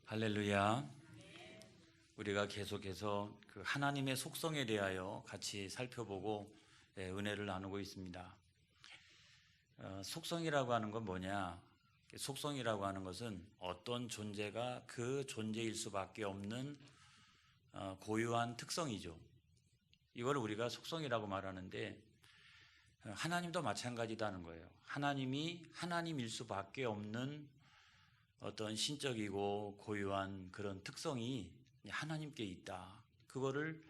할렐루야. 우리가 계속해서 그 하나님의 속성에 대하여 같이 살펴보고 은혜를 나누고 있습니다. 속성이라고 하는 건 뭐냐? 속성이라고 하는 것은 어떤 존재가 그 존재일 수밖에 없는 고유한 특성이죠. 이걸 우리가 속성이라고 말하는데 하나님도 마찬가지다는 거예요. 하나님이 하나님일 수밖에 없는 어떤 신적이고 고유한 그런 특성이 하나님께 있다. 그거를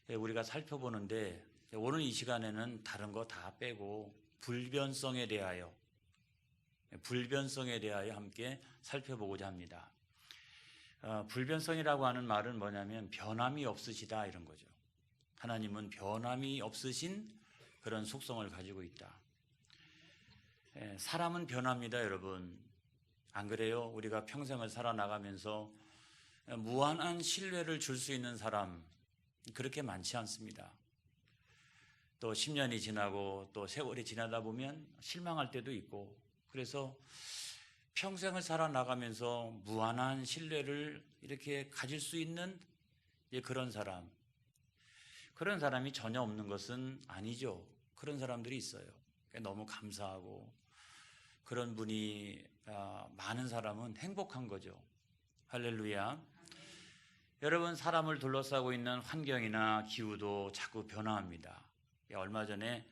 우리가 살펴보는데 오늘 이 시간에는 다른 거 다 빼고 불변성에 대하여 함께 살펴보고자 합니다. 불변성이라고 하는 말은 뭐냐면 변함이 없으시다 이런 거죠. 하나님은 변함이 없으신 그런 속성을 가지고 있다. 사람은 변합니다, 여러분. 안 그래요? 우리가 평생을 살아나가면서 무한한 신뢰를 줄 수 있는 사람 그렇게 많지 않습니다. 또 10년이 지나고 또 세월이 지나다 보면 실망할 때도 있고, 그래서 평생을 살아나가면서 무한한 신뢰를 이렇게 가질 수 있는 그런 사람이 전혀 없는 것은 아니죠. 그런 사람들이 있어요. 너무 감사하고 그런 분이 많은 사람은 행복한 거죠. 할렐루야. 여러분, 사람을 둘러싸고 있는 환경이나 기후도 자꾸 변화합니다. 얼마 전에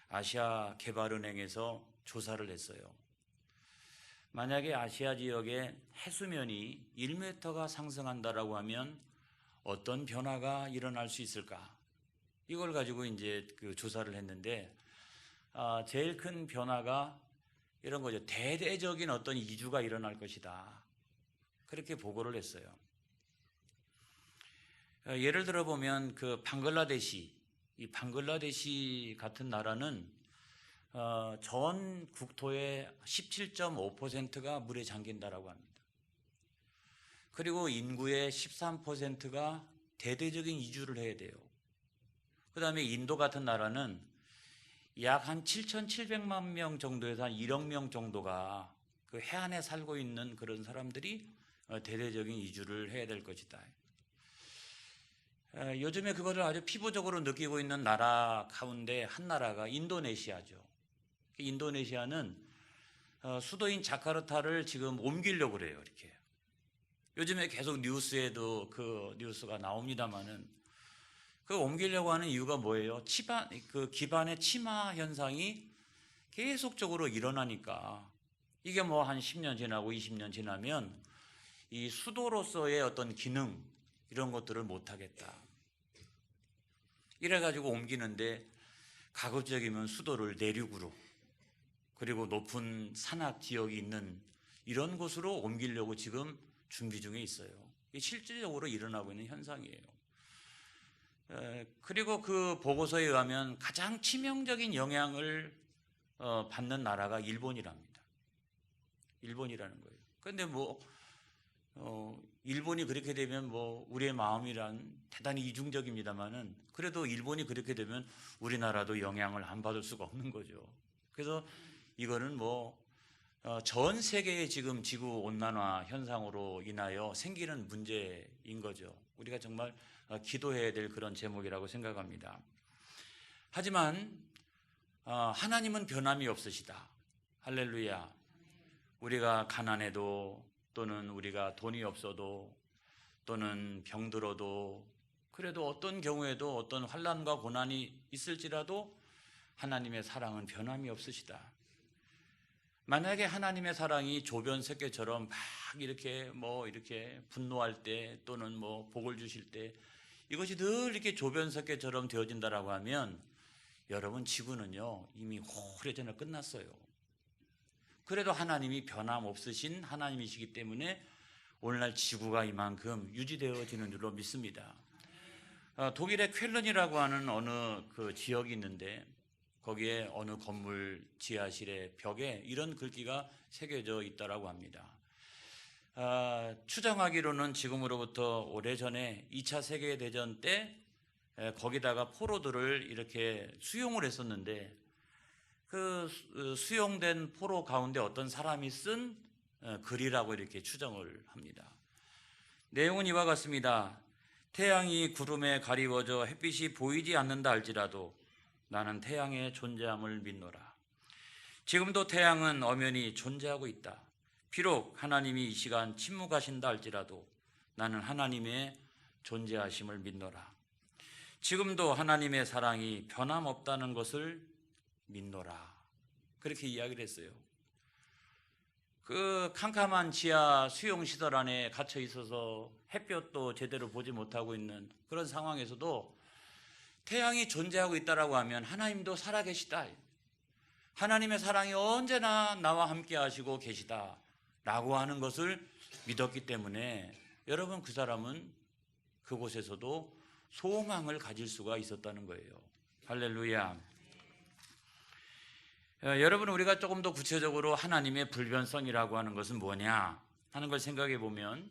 아시아 개발은행에서 조사를 했어요. 만약에 아시아 지역의 해수면이 1m가 상승한다라고 하면 어떤 변화가 일어날 수 있을까? 이걸 가지고 이제 그 조사를 했는데 제일 큰 변화가 이런 거죠. 대대적인 어떤 이주가 일어날 것이다. 그렇게 보고를 했어요. 예를 들어 보면 그 이 방글라데시 같은 나라는 전 국토의 17.5%가 물에 잠긴다라고 합니다. 그리고 인구의 13%가 대대적인 이주를 해야 돼요. 그 다음에 인도 같은 나라는 약 한 7,700만 명 정도에서 한 1억 명 정도가 그 해안에 살고 있는 그런 사람들이 대대적인 이주를 해야 될 것이다. 요즘에 그거를 아주 피부적으로 느끼고 있는 나라 가운데 한 나라가 인도네시아죠. 인도네시아는 수도인 자카르타를 지금 옮기려고 그래요. 이렇게 요즘에 계속 뉴스에도 그 뉴스가 나옵니다만은 그 옮기려고 하는 이유가 뭐예요? 기반의 침하 현상이 계속적으로 일어나니까 이게 뭐 한 10년 지나고 20년 지나면 이 수도로서의 어떤 기능 이런 것들을 못하겠다. 이래가지고 옮기는데 가급적이면 수도를 내륙으로 그리고 높은 산악 지역이 있는 이런 곳으로 옮기려고 지금 준비 중에 있어요. 이게 실질적으로 일어나고 있는 현상이에요. 그리고 그 보고서에 의하면 가장 치명적인 영향을 받는 나라가 일본이랍니다. 일본이라는 거예요. 그런데 일본이 그렇게 되면 우리의 마음이란 대단히 이중적입니다만은 그래도 일본이 그렇게 되면 우리나라도 영향을 안 받을 수가 없는 거죠. 그래서 이거는 전 세계의 지금 지구 온난화 현상으로 인하여 생기는 문제인 거죠. 우리가 정말 기도해야 될 그런 제목이라고 생각합니다. 하지만 하나님은 변함이 없으시다. 할렐루야. 우리가 가난해도 또는 우리가 돈이 없어도 또는 병들어도 그래도 어떤 경우에도 어떤 환난과 고난이 있을지라도 하나님의 사랑은 변함이 없으시다. 만약에 하나님의 사랑이 조변 섞개처럼 막 이렇게 분노할 때 또는 복을 주실 때 이것이 늘 이렇게 조변 섞개처럼 되어진다라고 하면 여러분 지구는요 이미 오래전에 끝났어요. 그래도 하나님이 변함없으신 하나님이시기 때문에 오늘날 지구가 이만큼 유지되어지는 줄로 믿습니다. 독일의 쾰른이라고 하는 어느 그 지역이 있는데 거기에 어느 건물 지하실의 벽에 이런 글귀가 새겨져 있다라고 합니다. 추정하기로는 지금으로부터 오래전에 2차 세계대전 때 거기다가 포로들을 이렇게 수용을 했었는데 그 수용된 포로 가운데 어떤 사람이 쓴 글이라고 이렇게 추정을 합니다. 내용은 이와 같습니다. 태양이 구름에 가리워져 햇빛이 보이지 않는다 할지라도 나는 태양의 존재함을 믿노라. 지금도 태양은 엄연히 존재하고 있다. 비록 하나님이 이 시간 침묵하신다 할지라도 나는 하나님의 존재하심을 믿노라. 지금도 하나님의 사랑이 변함없다는 것을 믿노라. 그렇게 이야기를 했어요. 그 캄캄한 지하 수용시설 안에 갇혀 있어서 햇볕도 제대로 보지 못하고 있는 그런 상황에서도 태양이 존재하고 있다라고 하면 하나님도 살아계시다. 하나님의 사랑이 언제나 나와 함께 하시고 계시다 라고 하는 것을 믿었기 때문에 여러분, 그 사람은 그곳에서도 소망을 가질 수가 있었다는 거예요. 할렐루야. 여러분, 우리가 조금 더 구체적으로 하나님의 불변성이라고 하는 것은 뭐냐 하는 걸 생각해 보면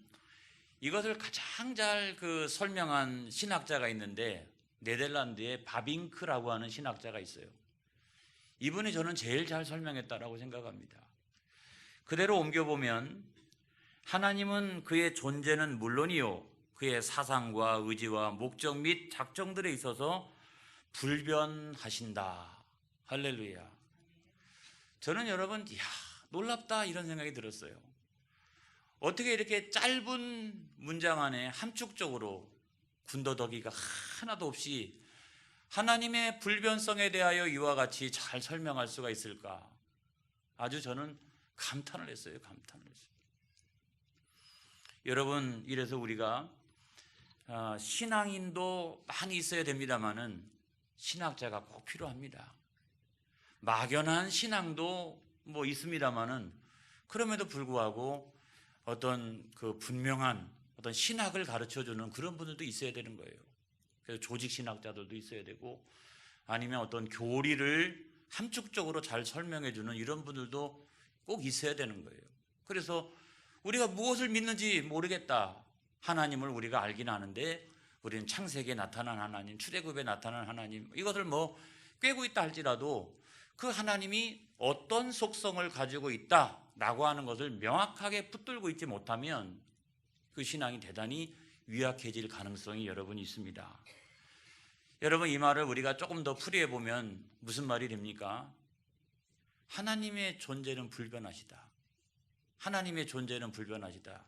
이것을 가장 잘 설명한 신학자가 있는데 네덜란드의 바빙크라고 하는 신학자가 있어요. 이분이 저는 제일 잘 설명했다라고 생각합니다. 그대로 옮겨보면 하나님은 그의 존재는 물론이요 그의 사상과 의지와 목적 및 작정들에 있어서 불변하신다. 할렐루야. 저는 여러분, 놀랍다 이런 생각이 들었어요. 어떻게 이렇게 짧은 문장 안에 함축적으로 군더더기가 하나도 없이 하나님의 불변성에 대하여 이와 같이 잘 설명할 수가 있을까? 아주 저는 감탄을 했어요. 여러분, 이래서 우리가 신앙인도 많이 있어야 됩니다마는 신학자가 꼭 필요합니다. 막연한 신앙도 뭐 있습니다마는 그럼에도 불구하고 어떤 분명한 어떤 신학을 가르쳐주는 그런 분들도 있어야 되는 거예요. 그래서 조직 신학자들도 있어야 되고 아니면 어떤 교리를 함축적으로 잘 설명해주는 이런 분들도 꼭 있어야 되는 거예요. 그래서 우리가 무엇을 믿는지 모르겠다. 하나님을 우리가 알긴 아는데 우리는 창세기에 나타난 하나님, 출애굽에 나타난 하나님, 이것을 꿰고 있다 할지라도 그 하나님이 어떤 속성을 가지고 있다라고 하는 것을 명확하게 붙들고 있지 못하면 그 신앙이 대단히 위약해질 가능성이 여러분 있습니다. 여러분, 이 말을 우리가 조금 더 풀이해 보면 무슨 말이 됩니까? 하나님의 존재는 불변하시다. 하나님의 존재는 불변하시다.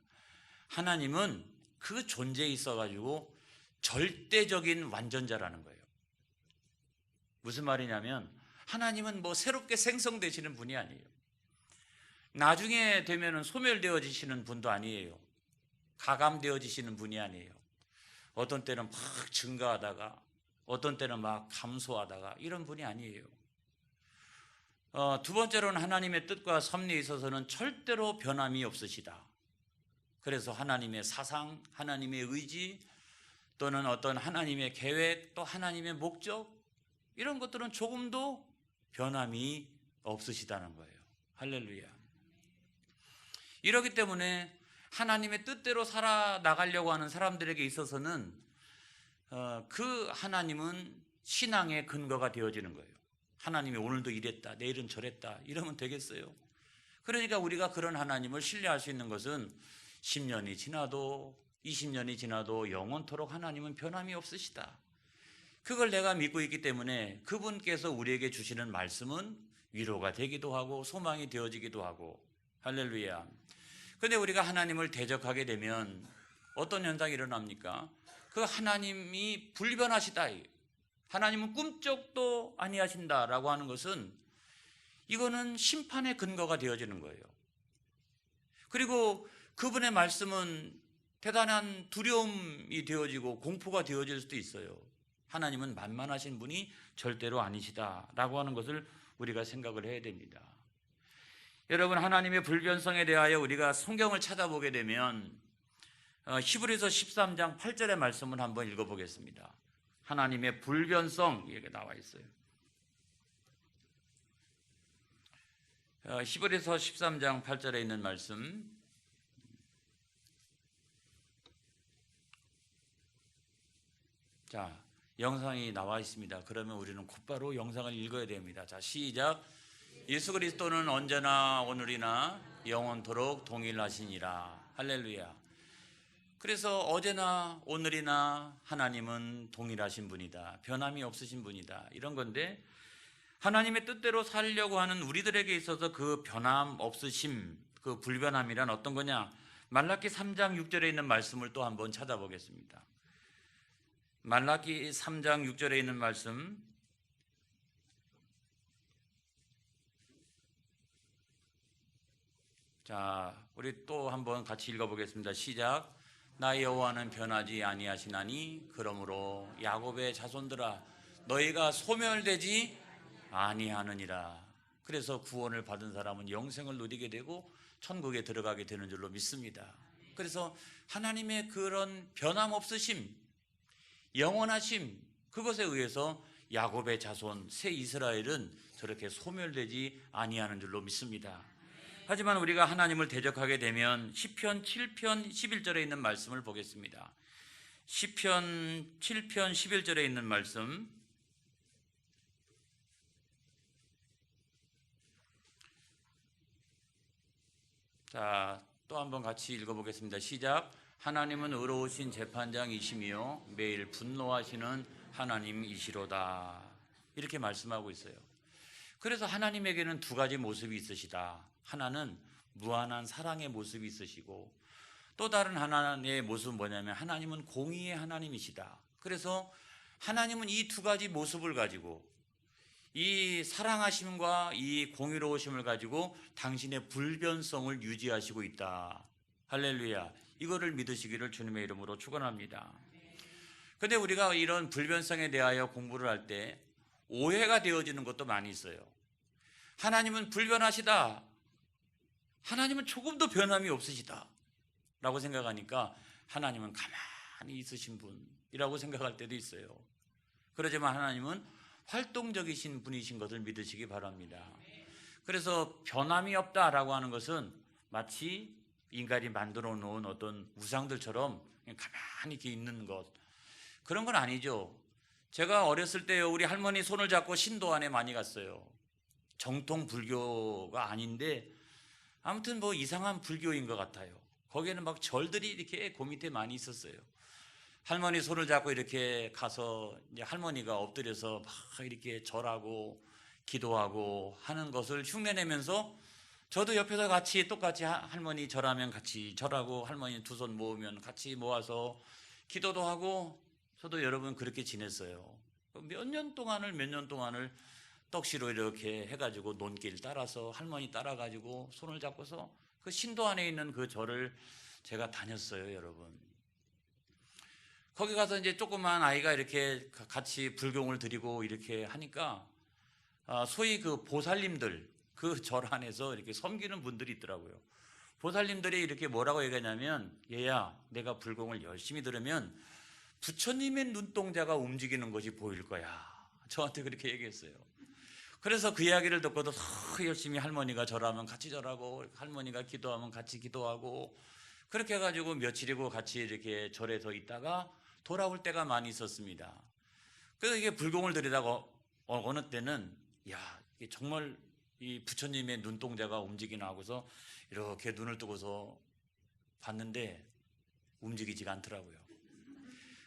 하나님은 그 존재에 있어가지고 절대적인 완전자라는 거예요. 무슨 말이냐면 하나님은 새롭게 생성되시는 분이 아니에요. 나중에 되면은 소멸되어지시는 분도 아니에요. 가감되어지시는 분이 아니에요. 어떤 때는 막 증가하다가 어떤 때는 막 감소하다가 이런 분이 아니에요. 두 번째로는 하나님의 뜻과 섭리에 있어서는 절대로 변함이 없으시다. 그래서 하나님의 사상, 하나님의 의지 또는 어떤 하나님의 계획 또 하나님의 목적 이런 것들은 조금도 변함이 없으시다는 거예요. 할렐루야. 이렇기 때문에 하나님의 뜻대로 살아나가려고 하는 사람들에게 있어서는 그 하나님은 신앙의 근거가 되어지는 거예요. 하나님이 오늘도 이랬다, 내일은 저랬다 이러면 되겠어요? 그러니까 우리가 그런 하나님을 신뢰할 수 있는 것은 10년이 지나도 20년이 지나도 영원토록 하나님은 변함이 없으시다. 그걸 내가 믿고 있기 때문에 그분께서 우리에게 주시는 말씀은 위로가 되기도 하고 소망이 되어지기도 하고 할렐루야. 그런데 우리가 하나님을 대적하게 되면 어떤 현상이 일어납니까? 그 하나님이 불변하시다, 하나님은 꿈쩍도 아니하신다라고 하는 것은 이거는 심판의 근거가 되어지는 거예요. 그리고 그분의 말씀은 대단한 두려움이 되어지고 공포가 되어질 수도 있어요. 하나님은 만만하신 분이 절대로 아니시다라고 하는 것을 우리가 생각을 해야 됩니다. 여러분, 하나님의 불변성에 대하여 우리가 성경을 찾아보게 되면 히브리서 13장 8절의 말씀을 한번 읽어보겠습니다. 하나님의 불변성 이렇게 나와 있어요. 히브리서 13장 8절에 있는 말씀, 자, 영상이 나와 있습니다. 그러면 우리는 곧바로 영상을 읽어야 됩니다. 자, 시작. 예수 그리스도는 언제나 오늘이나 영원토록 동일하시니라. 할렐루야. 그래서 어제나 오늘이나 하나님은 동일하신 분이다. 변함이 없으신 분이다. 이런 건데 하나님의 뜻대로 살려고 하는 우리들에게 있어서 그 변함 없으심, 그 불변함이란 어떤 거냐? 말라기 3장 6절에 있는 말씀을 또 한번 찾아보겠습니다. 말라기 3장 6절에 있는 말씀, 자, 우리 또 한번 같이 읽어보겠습니다. 시작. 나 여호와는 변하지 아니하시나니 그러므로 야곱의 자손들아 너희가 소멸되지 아니하느니라. 그래서 구원을 받은 사람은 영생을 누리게 되고 천국에 들어가게 되는 줄로 믿습니다. 그래서 하나님의 그런 변함없으심, 영원하심, 그것에 의해서 야곱의 자손 새 이스라엘은 저렇게 소멸되지 아니하는 줄로 믿습니다. 하지만 우리가 하나님을 대적하게 되면 시편 7편 11절에 있는 말씀을 보겠습니다. 시편 7편 11절에 있는 말씀, 자, 또 한번 같이 읽어보겠습니다. 시작. 하나님은 의로우신 재판장이시며 매일 분노하시는 하나님이시로다. 이렇게 말씀하고 있어요. 그래서 하나님에게는 두 가지 모습이 있으시다. 하나는 무한한 사랑의 모습이 있으시고 또 다른 하나의 모습은 뭐냐면 하나님은 공의의 하나님이시다. 그래서 하나님은 이 두 가지 모습을 가지고 이 사랑하심과 이 공의로우심을 가지고 당신의 불변성을 유지하시고 있다. 할렐루야. 이거를 믿으시기를 주님의 이름으로 축원합니다. 그런데 우리가 이런 불변성에 대하여 공부를 할 때 오해가 되어지는 것도 많이 있어요. 하나님은 불변하시다. 하나님은 조금도 변함이 없으시다 라고 생각하니까 하나님은 가만히 있으신 분이라고 생각할 때도 있어요. 그러지만 하나님은 활동적이신 분이신 것을 믿으시기 바랍니다. 그래서 변함이 없다라고 하는 것은 마치 인간이 만들어 놓은 어떤 우상들처럼 그냥 가만히 이렇게 있는 것, 그런 건 아니죠. 제가 어렸을 때 우리 할머니 손을 잡고 신도안에 많이 갔어요. 정통 불교가 아닌데 아무튼 뭐 이상한 불교인 것 같아요. 거기에는 막 절들이 이렇게 그 밑에 많이 있었어요. 할머니 손을 잡고 이렇게 가서 이제 할머니가 엎드려서 막 이렇게 절하고 기도하고 하는 것을 흉내내면서 저도 옆에서 같이 똑같이 할머니 절하면 같이 절하고 할머니 두 손 모으면 같이 모아서 기도도 하고 저도 여러분 그렇게 지냈어요. 몇 년 동안을 떡시로 이렇게 해가지고 논길 따라서 할머니 따라가지고 손을 잡고서 그 신도 안에 있는 그 절을 제가 다녔어요, 여러분. 거기 가서 이제 조그만 아이가 이렇게 같이 불경을 드리고 이렇게 하니까 소위 그 보살님들 그 절 안에서 이렇게 섬기는 분들이 있더라고요. 보살님들이 이렇게 뭐라고 얘기하냐면, 얘야, 내가 불공을 열심히 들으면 부처님의 눈동자가 움직이는 것이 보일 거야. 저한테 그렇게 얘기했어요. 그래서 그 이야기를 듣고도 더 열심히 할머니가 절하면 같이 절하고 할머니가 기도하면 같이 기도하고 그렇게 해가지고 며칠이고 같이 이렇게 절에서 있다가 돌아올 때가 많이 있었습니다. 그래서 이게 불공을 드리다가 어느 때는 야, 이게 정말 이 부처님의 눈동자가 움직이나 하고서 이렇게 눈을 뜨고서 봤는데 움직이지가 않더라고요.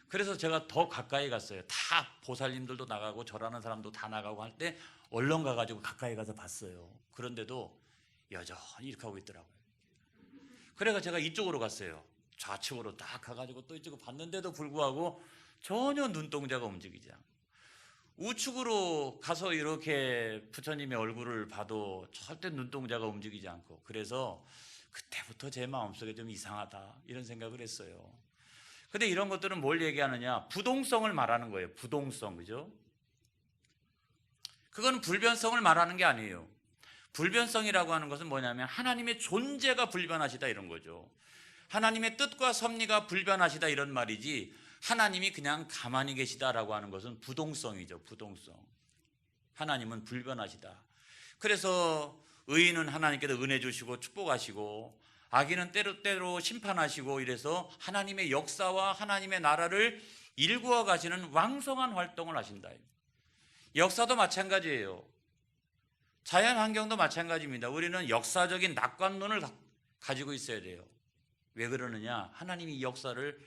그래서 제가 더 가까이 갔어요. 다 보살님들도 나가고 절하는 사람도 다 나가고 할 때 얼른 가가지고 가까이 가서 봤어요. 그런데도 여전히 이렇게 하고 있더라고요. 그래서 제가 이쪽으로 갔어요. 좌측으로 딱 가가지고 또 이쪽으로 봤는데도 불구하고 전혀 눈동자가 움직이지 않고, 우측으로 가서 이렇게 부처님의 얼굴을 봐도 절대 눈동자가 움직이지 않고, 그래서 그때부터 제 마음속에 좀 이상하다 이런 생각을 했어요. 근데 이런 것들은 뭘 얘기하느냐? 부동성을 말하는 거예요. 부동성, 그죠? 그건 불변성을 말하는 게 아니에요. 불변성이라고 하는 것은 뭐냐면 하나님의 존재가 불변하시다 이런 거죠. 하나님의 뜻과 섭리가 불변하시다 이런 말이지, 하나님이 그냥 가만히 계시다라고 하는 것은 부동성이죠. 부동성. 하나님은 불변하시다. 그래서 의인은 하나님께서 은혜 주시고 축복하시고 악인은 때로 심판하시고, 이래서 하나님의 역사와 하나님의 나라를 일구어 가시는 왕성한 활동을 하신다. 역사도 마찬가지예요. 자연 환경도 마찬가지입니다. 우리는 역사적인 낙관론을 가지고 있어야 돼요. 왜 그러느냐? 하나님이 역사를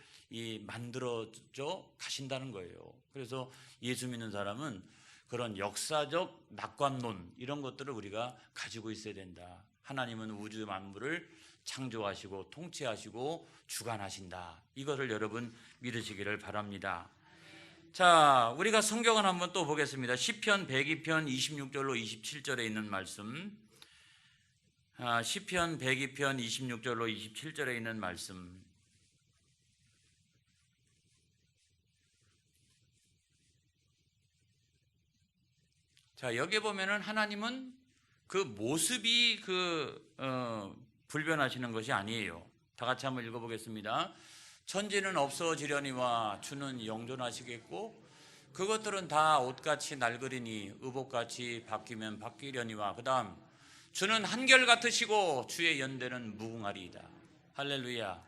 만들어져 가신다는 거예요. 그래서 예수 믿는 사람은 그런 역사적 낙관론 이런 것들을 우리가 가지고 있어야 된다. 하나님은 우주 만물을 창조하시고 통치하시고 주관하신다. 이것을 여러분 믿으시기를 바랍니다. 자, 우리가 성경을 한번 또 보겠습니다. 시편 102편 26절로 27절에 있는 말씀. 시편 102편 26절로 27절에 있는 말씀. 자, 여기 보면은 하나님은 그 모습이 불변하시는 것이 아니에요. 다 같이 한번 읽어보겠습니다. 천지는 없어지려니와 주는 영존하시겠고 그것들은 다 옷같이 낡으리니 의복같이 바뀌면 바뀌려니와 그 다음 주는 한결같으시고 주의 연대는 무궁하리이다. 할렐루야.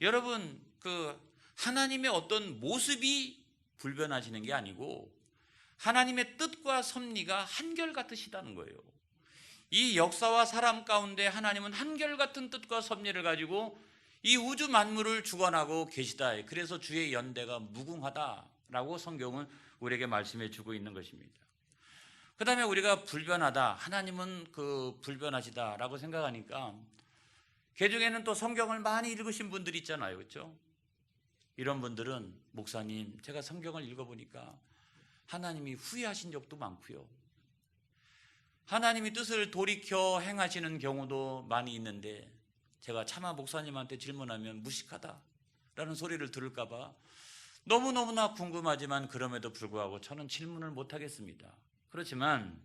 여러분, 하나님의 어떤 모습이 불변하시는 게 아니고 하나님의 뜻과 섭리가 한결같으시다는 거예요. 이 역사와 사람 가운데 하나님은 한결같은 뜻과 섭리를 가지고 이 우주 만물을 주관하고 계시다. 그래서 주의 연대가 무궁하다라고 성경은 우리에게 말씀해 주고 있는 것입니다. 그 다음에 우리가 불변하다, 하나님은 불변하시다라고 생각하니까 개중에는 또 성경을 많이 읽으신 분들이 있잖아요. 그렇죠? 이런 분들은 목사님, 제가 성경을 읽어보니까 하나님이 후회하신 적도 많고요. 하나님이 뜻을 돌이켜 행하시는 경우도 많이 있는데 제가 차마 목사님한테 질문하면 무식하다라는 소리를 들을까 봐 너무너무나 궁금하지만 그럼에도 불구하고 저는 질문을 못하겠습니다. 그렇지만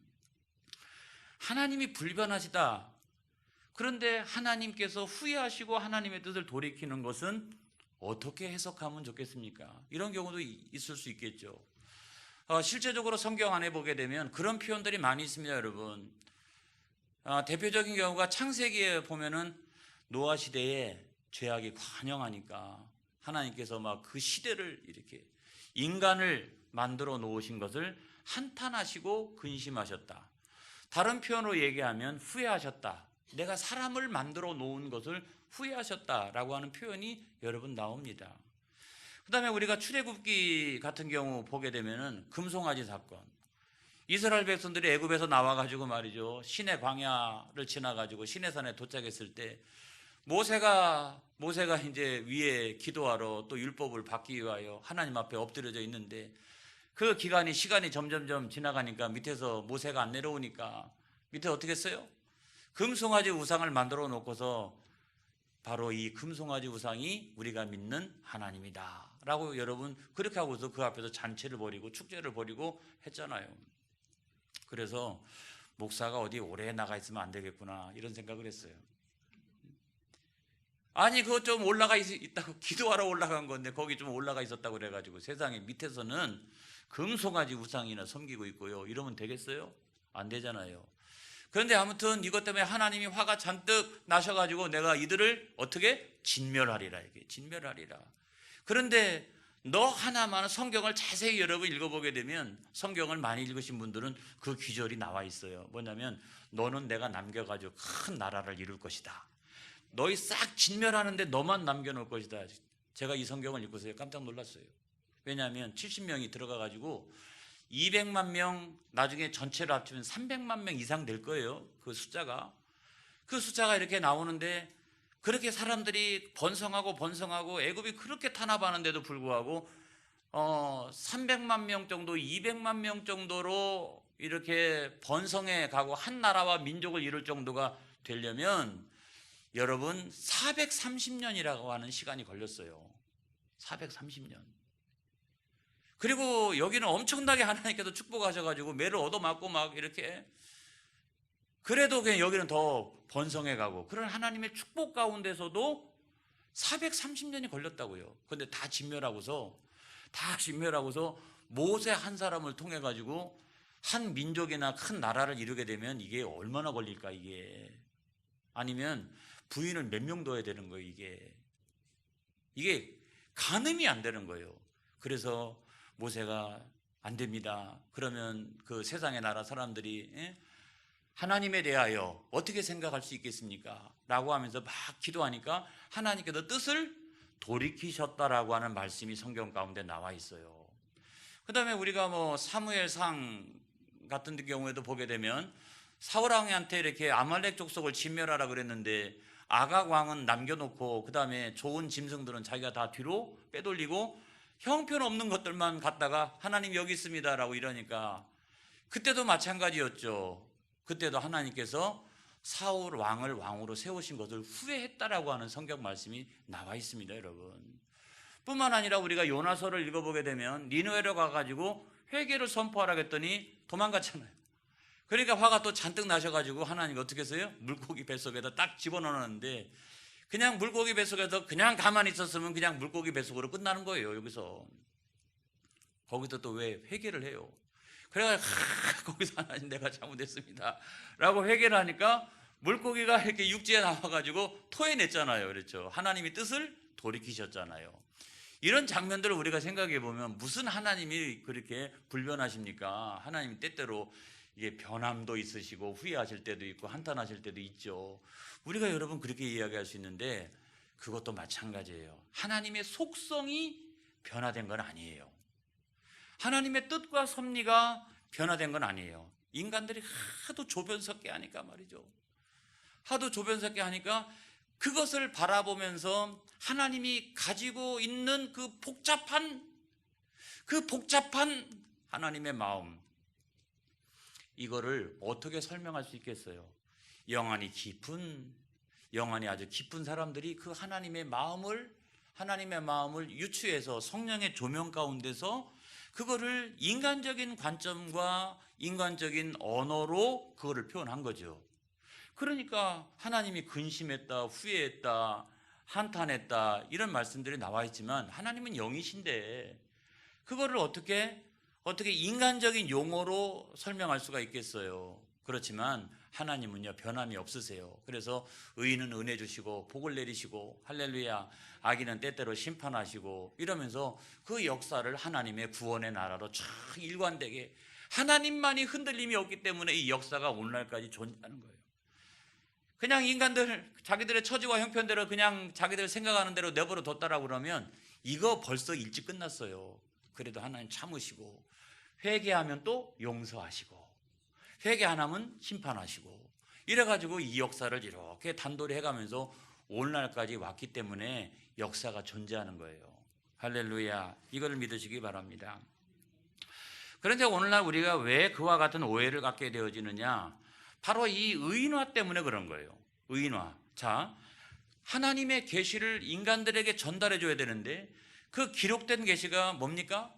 하나님이 불변하시다. 그런데 하나님께서 후회하시고 하나님의 뜻을 돌이키는 것은 어떻게 해석하면 좋겠습니까? 이런 경우도 있을 수 있겠죠. 실제적으로 성경 안에 보게 되면 그런 표현들이 많이 있습니다, 여러분. 대표적인 경우가 창세기에 보면은 노아 시대에 죄악이 관영하니까 하나님께서 막 그 시대를 이렇게 인간을 만들어 놓으신 것을 한탄하시고 근심하셨다. 다른 표현으로 얘기하면 후회하셨다. 내가 사람을 만들어 놓은 것을 후회하셨다라고 하는 표현이 여러분 나옵니다. 그 다음에 우리가 출애굽기 같은 경우 보게 되면은 금송아지 사건. 이스라엘 백성들이 애굽에서 나와가지고 말이죠. 시내 광야를 지나가지고 시내산에 도착했을 때 모세가 이제 위에 기도하러 또 율법을 받기 위하여 하나님 앞에 엎드려져 있는데 그 시간이 점점점 지나가니까 밑에서 모세가 안 내려오니까 밑에 어떻게 했어요? 금송아지 우상을 만들어 놓고서 바로 이 금송아지 우상이 우리가 믿는 하나님이다 라고 여러분 그렇게 하고서 그 앞에서 잔치를 벌이고 축제를 벌이고 했잖아요. 그래서 목사가 어디 오래 나가 있으면 안 되겠구나 이런 생각을 했어요. 아니 그거 좀 올라가 있다고 기도하러 올라간 건데 거기 좀 올라가 있었다고 그래가지고 세상에 밑에서는 금송아지 우상이나 섬기고 있고요. 이러면 되겠어요? 안 되잖아요. 그런데 아무튼 이것 때문에 하나님이 화가 잔뜩 나셔가지고 내가 이들을 어떻게 진멸하리라. 이게 진멸하리라. 그런데 너 하나만 성경을 자세히 여러분 읽어보게 되면 성경을 많이 읽으신 분들은 그 귀절이 나와 있어요. 뭐냐면 너는 내가 남겨가지고 큰 나라를 이룰 것이다. 너희 싹 진멸하는데 너만 남겨놓을 것이다. 제가 이 성경을 읽고서 깜짝 놀랐어요. 왜냐하면 70명이 들어가가지고 200만 명 나중에 전체를 합치면 300만 명 이상 될 거예요. 그 숫자가 이렇게 나오는데 그렇게 사람들이 번성하고 애굽이 그렇게 탄압하는데도 불구하고 300만 명 정도 200만 명 정도로 이렇게 번성해 가고 한 나라와 민족을 이룰 정도가 되려면 여러분 430년이라고 하는 시간이 걸렸어요. 430년. 그리고 여기는 엄청나게 하나님께서 축복하셔가지고 매를 얻어맞고 막 이렇게 그래도 그냥 여기는 더 번성해가고 그런 하나님의 축복 가운데서도 430년이 걸렸다고요. 그런데 다 진멸하고서 모세 한 사람을 통해 가지고 한 민족이나 큰 나라를 이루게 되면 이게 얼마나 걸릴까 이게. 아니면 부인을 몇 명 둬야 되는 거예요 이게 가늠이 안 되는 거예요. 그래서 모세가 안 됩니다. 그러면 그 세상의 나라 사람들이 하나님에 대하여 어떻게 생각할 수 있겠습니까? 라고 하면서 막 기도하니까 하나님께서 뜻을 돌이키셨다라고 하는 말씀이 성경 가운데 나와 있어요. 그 다음에 우리가 뭐 사무엘상 같은 경우에도 보게 되면 사울 왕한테 이렇게 아말렉 족속을 진멸하라 그랬는데 아각 왕은 남겨놓고 그 다음에 좋은 짐승들은 자기가 다 뒤로 빼돌리고 형편없는 것들만 갖다가 하나님 여기 있습니다 라고 이러니까 그때도 마찬가지였죠. 그때도 하나님께서 사울 왕을 왕으로 세우신 것을 후회했다라고 하는 성경 말씀이 나와 있습니다, 여러분. 뿐만 아니라 우리가 요나서를 읽어보게 되면 니느웨로 가가지고 회개를 선포하라고 했더니 도망갔잖아요. 그러니까 화가 또 잔뜩 나셔가지고 하나님이 어떻게 했어요? 물고기 뱃속에다 딱 집어넣었는데 그냥 물고기 뱃속에서 그냥 가만히 있었으면 그냥 물고기 뱃속으로 끝나는 거예요. 여기서 거기서 또 왜 회개를 해요? 그래가지고 거기서 하나님 내가 잘못했습니다 라고 회개를 하니까 물고기가 이렇게 육지에 나와가지고 토해냈잖아요. 그렇죠? 하나님이 뜻을 돌이키셨잖아요. 이런 장면들을 우리가 생각해 보면 무슨 하나님이 그렇게 불변하십니까? 하나님 때때로 이게 변함도 있으시고 후회하실 때도 있고 한탄하실 때도 있죠. 우리가 여러분 그렇게 이야기할 수 있는데 그것도 마찬가지예요. 하나님의 속성이 변화된 건 아니에요. 하나님의 뜻과 섭리가 변화된 건 아니에요. 인간들이 하도 조변석게 하니까 말이죠. 하도 조변석게 하니까 그것을 바라보면서 하나님이 가지고 있는 그 복잡한 하나님의 마음, 이거를 어떻게 설명할 수 있겠어요? 영안이 아주 깊은 사람들이 그 하나님의 마음을 유추해서 성령의 조명 가운데서 그거를 인간적인 관점과 인간적인 언어로 그거를 표현한 거죠. 그러니까 하나님이 근심했다, 후회했다, 한탄했다 이런 말씀들이 나와 있지만 하나님은 영이신데 그거를 어떻게 인간적인 용어로 설명할 수가 있겠어요? 그렇지만 하나님은요 변함이 없으세요. 그래서 의인은 은혜 주시고 복을 내리시고 할렐루야, 악인은 때때로 심판하시고 이러면서 그 역사를 하나님의 구원의 나라로 쫙 일관되게 하나님만이 흔들림이 없기 때문에 이 역사가 오늘날까지 존재하는 거예요. 그냥 인간들 자기들의 처지와 형편대로 그냥 자기들 생각하는 대로 내버려 뒀다라고 그러면 이거 벌써 일찍 끝났어요. 그래도 하나님 참으시고 회개하면 또 용서하시고 회개 안 하면 심판하시고 이래가지고 이 역사를 이렇게 단돌이 해가면서 오늘날까지 왔기 때문에 역사가 존재하는 거예요. 할렐루야, 이걸 믿으시기 바랍니다. 그런데 오늘날 우리가 왜 그와 같은 오해를 갖게 되어지느냐, 바로 이 의인화 때문에 그런 거예요. 의인화. 자, 하나님의 계시를 인간들에게 전달해 줘야 되는데 그 기록된 계시가 뭡니까?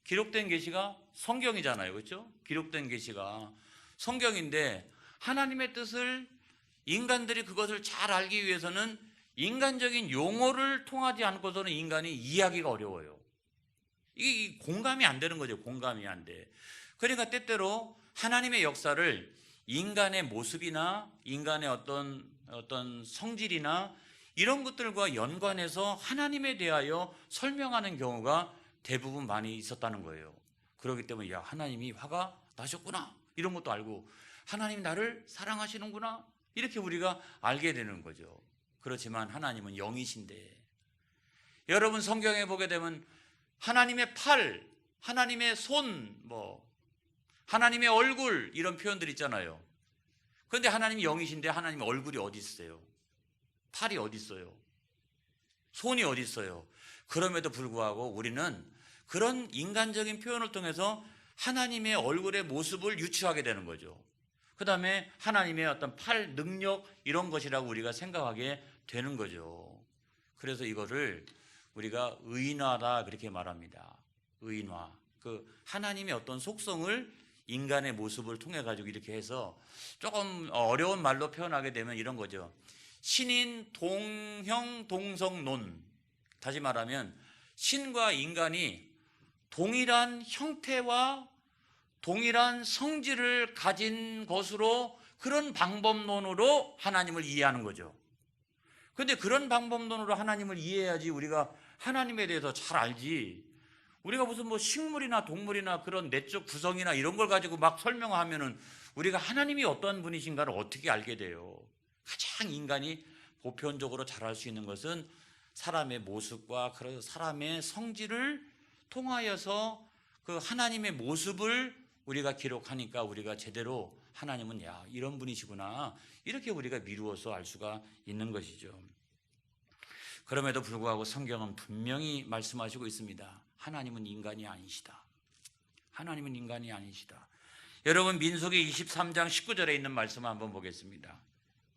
기록된 계시가 성경이잖아요. 그렇죠? 기록된 계시가 성경인데 하나님의 뜻을 인간들이 그것을 잘 알기 위해서는 인간적인 용어를 통하지 않고서는 인간이 이해하기가 어려워요. 이게 공감이 안 되는 거죠. 공감이 안 돼. 그러니까 때때로 하나님의 역사를 인간의 모습이나 인간의 어떤 성질이나 이런 것들과 연관해서 하나님에 대하여 설명하는 경우가 대부분 많이 있었다는 거예요. 그렇기 때문에 야, 하나님이 화가 나셨구나 이런 것도 알고 하나님이 나를 사랑하시는구나 이렇게 우리가 알게 되는 거죠. 그렇지만 하나님은 영이신데 여러분 성경에 보게 되면 하나님의 팔, 하나님의 손, 하나님의 얼굴 이런 표현들 있잖아요. 그런데 하나님이 영이신데 하나님의 얼굴이 어디 있어요? 팔이 어디 있어요? 손이 어디 있어요? 그럼에도 불구하고 우리는 그런 인간적인 표현을 통해서 하나님의 얼굴의 모습을 유추하게 되는 거죠. 그 다음에 하나님의 어떤 팔 능력 이런 것이라고 우리가 생각하게 되는 거죠. 그래서 이거를 우리가 의인화다 그렇게 말합니다. 의인화. 그 하나님의 어떤 속성을 인간의 모습을 통해 가지고 이렇게 해서 조금 어려운 말로 표현하게 되면 이런 거죠. 신인 동형 동성론. 다시 말하면 신과 인간이 동일한 형태와 동일한 성질을 가진 것으로 그런 방법론으로 하나님을 이해하는 거죠. 그런데 그런 방법론으로 하나님을 이해해야지 우리가 하나님에 대해서 잘 알지. 우리가 무슨 식물이나 동물이나 그런 내적 구성이나 이런 걸 가지고 막 설명하면은 우리가 하나님이 어떠한 분이신가를 어떻게 알게 돼요? 가장 인간이 보편적으로 잘할 수 있는 것은 사람의 모습과 사람의 성질을 통하여서 그 하나님의 모습을 우리가 기록하니까 우리가 제대로 하나님은 야 이런 분이시구나 이렇게 우리가 미루어서 알 수가 있는 것이죠. 그럼에도 불구하고 성경은 분명히 말씀하시고 있습니다. 하나님은 인간이 아니시다. 하나님은 인간이 아니시다. 여러분 민수기 23장 19절에 있는 말씀 한번 보겠습니다.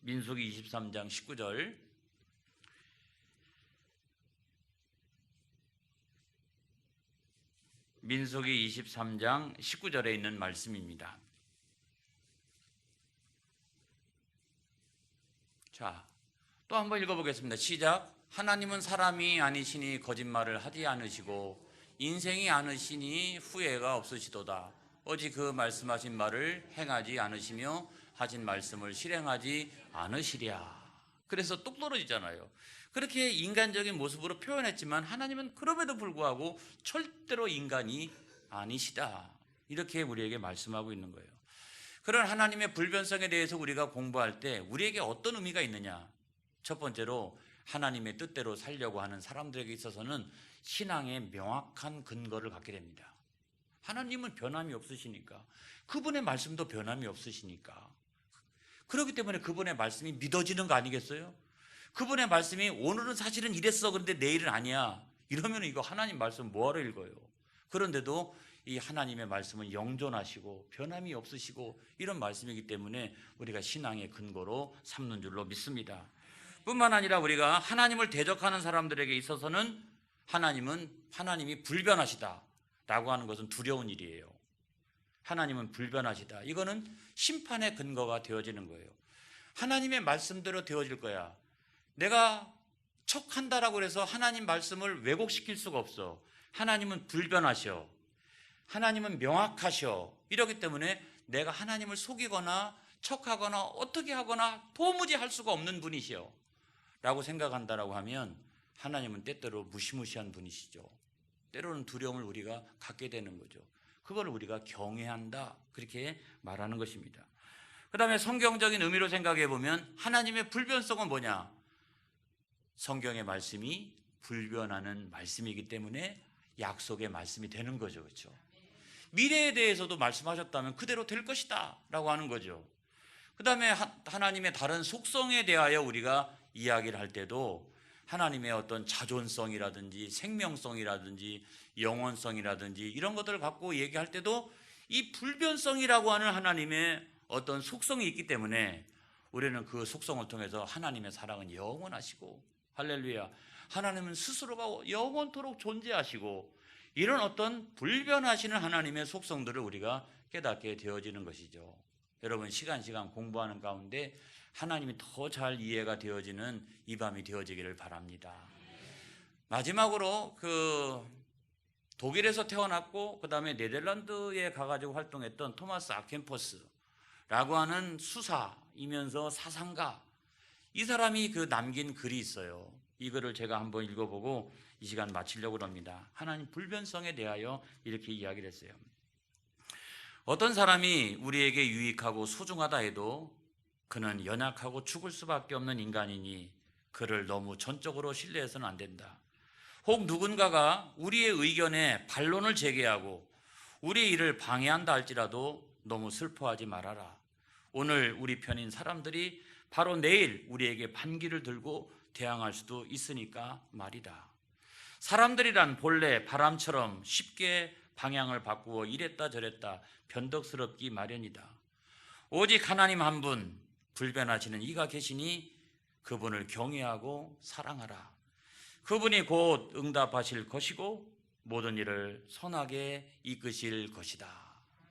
민수기 23장 19절. 민수기 23장 19절에 있는 말씀입니다. 자, 또 한번 읽어보겠습니다. 시작. 하나님은 사람이 아니시니 거짓말을 하지 않으시고 인생이 아니시니 후회가 없으시도다. 오직 그 말씀하신 말을 행하지 않으시며 하신 말씀을 실행하지 않으시랴. 그래서 똑 떨어지잖아요. 그렇게 인간적인 모습으로 표현했지만 하나님은 그럼에도 불구하고 절대로 인간이 아니시다. 이렇게 우리에게 말씀하고 있는 거예요. 그런 하나님의 불변성에 대해서 우리가 공부할 때 우리에게 어떤 의미가 있느냐? 첫 번째로 하나님의 뜻대로 살려고 하는 사람들에게 있어서는 신앙의 명확한 근거를 갖게 됩니다. 하나님은 변함이 없으시니까, 그분의 말씀도 변함이 없으시니까, 그렇기 때문에 그분의 말씀이 믿어지는 거 아니겠어요? 그분의 말씀이 오늘은 사실은 이랬어 그런데 내일은 아니야 이러면 이거 하나님 말씀 뭐하러 읽어요? 그런데도 이 하나님의 말씀은 영존하시고 변함이 없으시고 이런 말씀이기 때문에 우리가 신앙의 근거로 삼는 줄로 믿습니다. 뿐만 아니라 우리가 하나님을 대적하는 사람들에게 있어서는 하나님이 불변하시다 라고 하는 것은 두려운 일이에요. 하나님은 불변하시다. 이거는 심판의 근거가 되어지는 거예요. 하나님의 말씀대로 되어질 거야. 내가 척한다라고 해서 하나님 말씀을 왜곡시킬 수가 없어. 하나님은 불변하셔. 하나님은 명확하셔. 이러기 때문에 내가 하나님을 속이거나 척하거나 어떻게 하거나 도무지 할 수가 없는 분이시여 라고 생각한다라고 하면 하나님은 때때로 무시무시한 분이시죠. 때로는 두려움을 우리가 갖게 되는 거죠. 그걸 우리가 경외한다 그렇게 말하는 것입니다. 그 다음에 성경적인 의미로 생각해 보면 하나님의 불변성은 뭐냐? 성경의 말씀이 불변하는 말씀이기 때문에 약속의 말씀이 되는 거죠. 그렇죠? 미래에 대해서도 말씀하셨다면 그대로 될 것이다 라고 하는 거죠. 그 다음에 하나님의 다른 속성에 대하여 우리가 이야기를 할 때도 하나님의 어떤 자존성이라든지 생명성이라든지 영원성이라든지 이런 것들을 갖고 얘기할 때도 이 불변성이라고 하는 하나님의 어떤 속성이 있기 때문에 우리는 그 속성을 통해서 하나님의 사랑은 영원하시고 할렐루야 하나님은 스스로가 영원토록 존재하시고 이런 어떤 불변하시는 하나님의 속성들을 우리가 깨닫게 되어지는 것이죠. 여러분 시간 공부하는 가운데 하나님이 더 잘 이해가 되어지는 이 밤이 되어지기를 바랍니다. 마지막으로 독일에서 태어났고 그 다음에 네덜란드에 가가지고 활동했던 토마스 아켄포스라고 하는 수사이면서 사상가, 이 사람이 남긴 글이 있어요. 이 글을 제가 한번 읽어보고 이 시간 마치려고 합니다. 하나님 불변성에 대하여 이렇게 이야기를 했어요. 어떤 사람이 우리에게 유익하고 소중하다 해도 그는 연약하고 죽을 수밖에 없는 인간이니 그를 너무 전적으로 신뢰해서는 안 된다. 혹 누군가가 우리의 의견에 반론을 제기하고 우리의 일을 방해한다 할지라도 너무 슬퍼하지 말아라. 오늘 우리 편인 사람들이 바로 내일 우리에게 반기를 들고 대항할 수도 있으니까 말이다. 사람들이란 본래 바람처럼 쉽게 방향을 바꾸어 이랬다 저랬다 변덕스럽기 마련이다. 오직 하나님 한 분 불변하시는 이가 계시니 그분을 경외하고 사랑하라. 그분이 곧 응답하실 것이고 모든 일을 선하게 이끄실 것이다.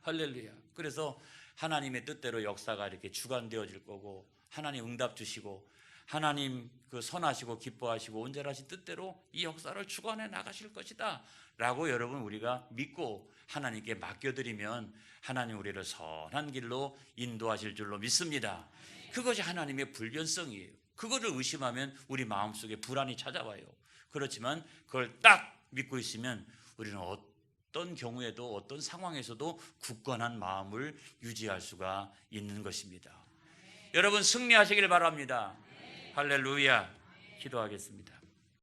할렐루야. 그래서 하나님의 뜻대로 역사가 이렇게 주관되어질 거고 하나님 응답 주시고 하나님 선하시고 기뻐하시고 온전하신 뜻대로 이 역사를 주관해 나가실 것이다 라고 여러분 우리가 믿고 하나님께 맡겨드리면 하나님 우리를 선한 길로 인도하실 줄로 믿습니다. 그것이 하나님의 불변성이에요. 그거를 의심하면 우리 마음속에 불안이 찾아와요. 그렇지만 그걸 딱 믿고 있으면 우리는 어떤 경우에도 어떤 상황에서도 굳건한 마음을 유지할 수가 있는 것입니다. 여러분 승리하시길 바랍니다. 할렐루야. 기도하겠습니다.